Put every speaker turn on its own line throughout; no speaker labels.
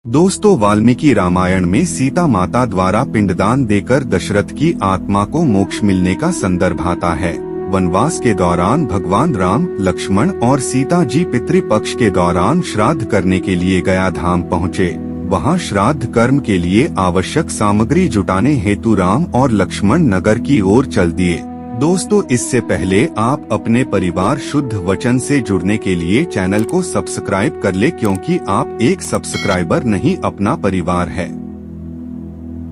दोस्तों, वाल्मीकि रामायण में सीता माता द्वारा पिंडदान देकर दशरथ की आत्मा को मोक्ष मिलने का संदर्भ आता है। वनवास के दौरान भगवान राम, लक्ष्मण और सीता जी पितृपक्ष के दौरान श्राद्ध करने के लिए गया धाम पहुँचे। वहां श्राद्ध कर्म के लिए आवश्यक सामग्री जुटाने हेतु राम और लक्ष्मण नगर की ओर चल दिए। दोस्तों, इससे पहले आप अपने परिवार शुद्ध वचन से जुड़ने के लिए चैनल को सब्सक्राइब कर ले, क्योंकि आप एक सब्सक्राइबर नहीं, अपना परिवार है।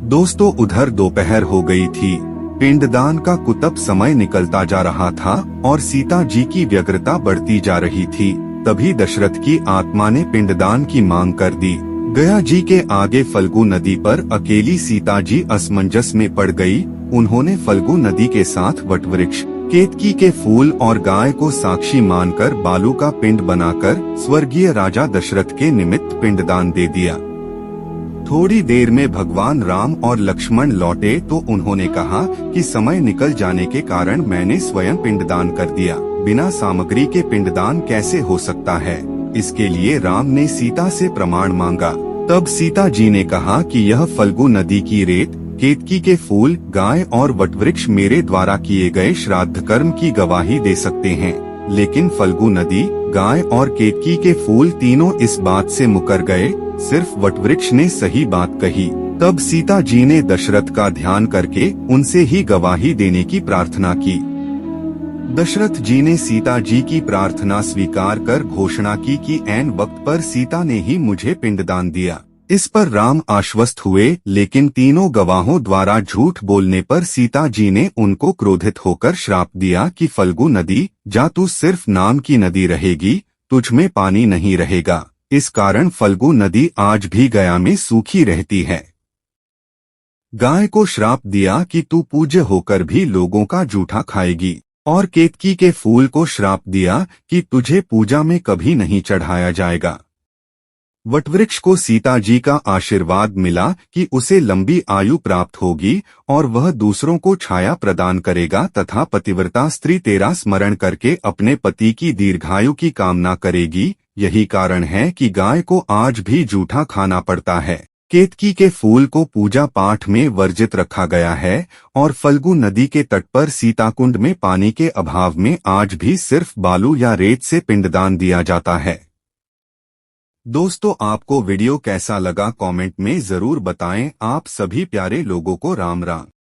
दोस्तों, उधर दोपहर हो गई थी। पिंडदान का कुतब समय निकलता जा रहा था और सीता जी की व्यग्रता बढ़ती जा रही थी। तभी दशरथ की आत्मा ने पिंडदान की मांग कर दी। गया जी के आगे फल्गु नदी पर अकेली सीता जी असमंजस में पड़ गई। उन्होंने फल्गु नदी के साथ वटवृक्ष, केतकी के फूल और गाय को साक्षी मानकर बालू का पिंड बनाकर स्वर्गीय राजा दशरथ के निमित्त पिंडदान दे दिया। थोड़ी देर में भगवान राम और लक्ष्मण लौटे तो उन्होंने कहा कि समय निकल जाने के कारण मैंने स्वयं पिंडदान कर दिया। बिना सामग्री के पिंडदान कैसे हो सकता है? इसके लिए राम ने सीता से प्रमाण मांगा। तब सीता जी ने कहा कि यह फल्गु नदी की रेत, केतकी के फूल, गाय और वटवृक्ष मेरे द्वारा किए गए श्राद्ध कर्म की गवाही दे सकते हैं। लेकिन फल्गु नदी, गाय और केतकी के फूल तीनों इस बात से मुकर गए। सिर्फ वटवृक्ष ने सही बात कही। तब सीता जी ने दशरथ का ध्यान करके उनसे ही गवाही देने की प्रार्थना की। दशरथ जी ने सीता जी की प्रार्थना स्वीकार कर घोषणा की कि ऐन वक्त पर सीता ने ही मुझे पिंडदान दिया। इस पर राम आश्वस्त हुए, लेकिन तीनों गवाहों द्वारा झूठ बोलने पर सीता जी ने उनको क्रोधित होकर श्राप दिया कि फल्गु नदी, जा तू सिर्फ नाम की नदी रहेगी, तुझ में पानी नहीं रहेगा। इस कारण फल्गु नदी आज भी गया में सूखी रहती है। गाय को श्राप दिया कि तू पूज्य होकर भी लोगों का जूठा खाएगी, और केतकी के फूल को श्राप दिया कि तुझे पूजा में कभी नहीं चढ़ाया जाएगा। वटवृक्ष को सीता जी का आशीर्वाद मिला कि उसे लंबी आयु प्राप्त होगी और वह दूसरों को छाया प्रदान करेगा तथा पतिव्रता स्त्री तेरा स्मरण करके अपने पति की दीर्घायु की कामना करेगी। यही कारण है कि गाय को आज भी जूठा खाना पड़ता है। केतकी के फूल को पूजा पाठ में वर्जित रखा गया है और फल्गु नदी के तट पर सीताकुंड में पानी के अभाव में आज भी सिर्फ बालू या रेत से पिंडदान दिया जाता है। दोस्तों, आपको वीडियो कैसा लगा कमेंट में जरूर बताएं। आप सभी प्यारे लोगों को राम राम।